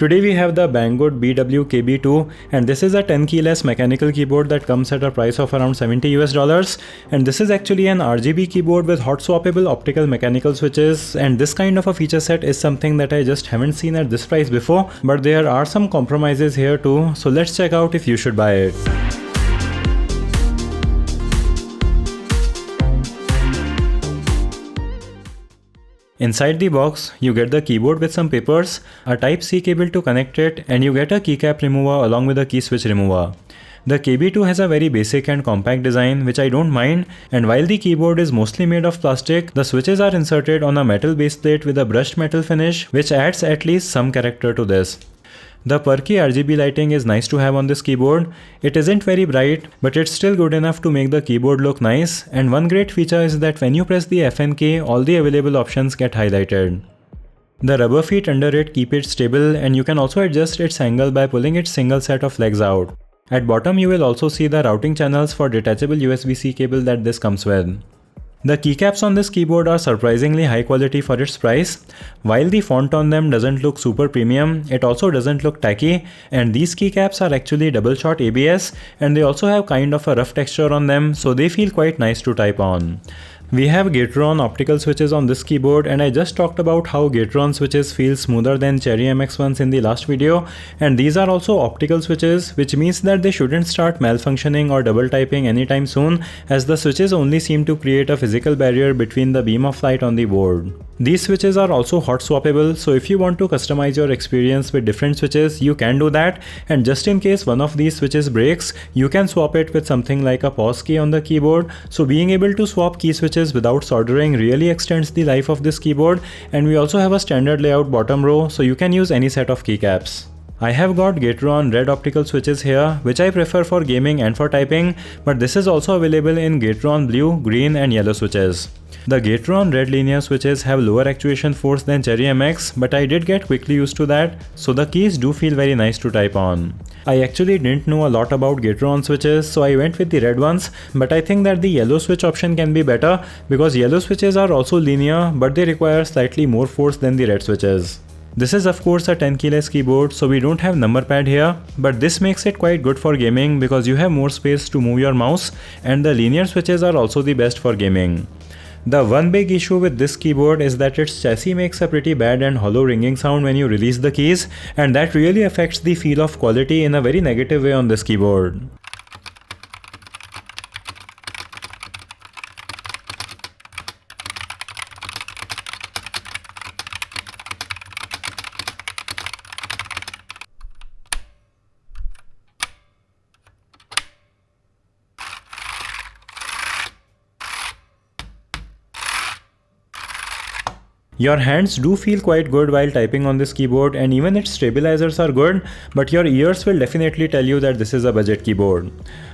Today we have the Banggood KB2, and this is a 10 keyless mechanical keyboard that comes at a price of around $70 and this is actually an RGB keyboard with hot swappable optical mechanical switches, and this kind of a feature set is something that I just haven't seen at this price before, but there are some compromises here too, so let's check out if you should buy it. Inside the box, you get the keyboard with some papers, a Type-C cable to connect it, and you get a keycap remover along with a key switch remover. The KB2 has a very basic and compact design, which I don't mind, and while the keyboard is mostly made of plastic, the switches are inserted on a metal base plate with a brushed metal finish, which adds at least some character to this. The perky RGB lighting is nice to have on this keyboard. It isn't very bright, but it's still good enough to make the keyboard look nice, and one great feature is that when you press the FN key, all the available options get highlighted. The rubber feet under it keep it stable, and you can also adjust its angle by pulling its single set of legs out. At bottom you will also see the routing channels for detachable USB-C cable that this comes with. The keycaps on this keyboard are surprisingly high quality for its price. While the font on them doesn't look super premium, it also doesn't look tacky, and these keycaps are actually double shot ABS, and they also have kind of a rough texture on them, so they feel quite nice to type on. We have Gateron optical switches on this keyboard, and I just talked about how Gateron switches feel smoother than Cherry MX ones in the last video, and these are also optical switches, which means that they shouldn't start malfunctioning or double typing anytime soon, as the switches only seem to create a physical barrier between the beam of light on the board. These switches are also hot swappable, so if you want to customize your experience with different switches, you can do that, and just in case one of these switches breaks, you can swap it with something like a pause key on the keyboard, so being able to swap key switches without soldering really extends the life of this keyboard. And we also have a standard layout bottom row, so you can use any set of keycaps. I have got Gateron red optical switches here, which I prefer for gaming and for typing, but this is also available in Gateron blue, green and yellow switches. The Gateron red linear switches have lower actuation force than Cherry MX, but I did get quickly used to that, so the keys do feel very nice to type on. I actually didn't know a lot about Gateron switches, so I went with the red ones, but I think that the yellow switch option can be better because yellow switches are also linear, but they require slightly more force than the red switches. This is of course a 10 keyless keyboard, so we don't have number pad here, but this makes it quite good for gaming because you have more space to move your mouse, and the linear switches are also the best for gaming. The one big issue with this keyboard is that its chassis makes a pretty bad and hollow ringing sound when you release the keys, and that really affects the feel of quality in a very negative way on this keyboard. Your hands do feel quite good while typing on this keyboard, and even its stabilizers are good, but your ears will definitely tell you that this is a budget keyboard.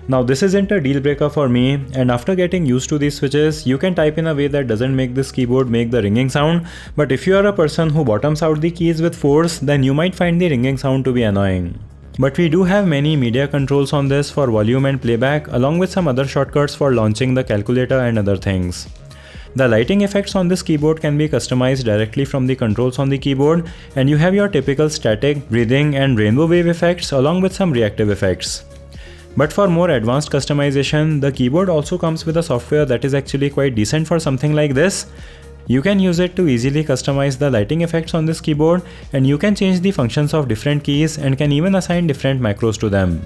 Now this isn't a deal breaker for me, and after getting used to these switches, you can type in a way that doesn't make this keyboard make the ringing sound, but if you are a person who bottoms out the keys with force, then you might find the ringing sound to be annoying. But we do have many media controls on this for volume and playback, along with some other shortcuts for launching the calculator and other things. The lighting effects on this keyboard can be customized directly from the controls on the keyboard, and you have your typical static, breathing and rainbow wave effects along with some reactive effects. But for more advanced customization, the keyboard also comes with a software that is actually quite decent for something like this. You can use it to easily customize the lighting effects on this keyboard, and you can change the functions of different keys and can even assign different macros to them.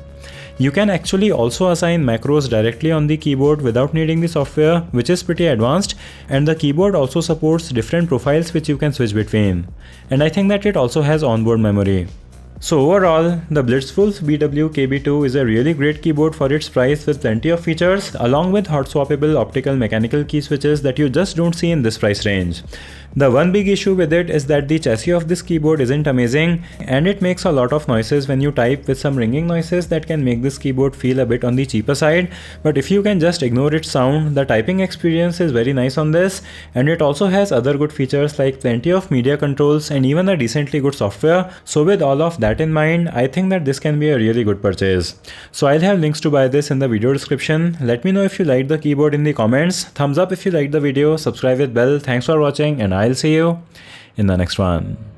You can actually also assign macros directly on the keyboard without needing the software, which is pretty advanced, and the keyboard also supports different profiles which you can switch between. And I think that it also has onboard memory. So overall, the Blitzwolf KB2 is a really great keyboard for its price with plenty of features, along with hot swappable optical mechanical key switches that you just don't see in this price range. The one big issue with it is that the chassis of this keyboard isn't amazing, and it makes a lot of noises when you type, with some ringing noises that can make this keyboard feel a bit on the cheaper side. But if you can just ignore its sound, the typing experience is very nice on this, and it also has other good features like plenty of media controls and even a decently good software. So with all of that in mind, I think that this can be a really good purchase. So I'll have links to buy this in the video description. Let me know if you liked the keyboard in the comments. Thumbs up if you liked the video, subscribe with bell. Thanks for watching, and I'll see you in the next one.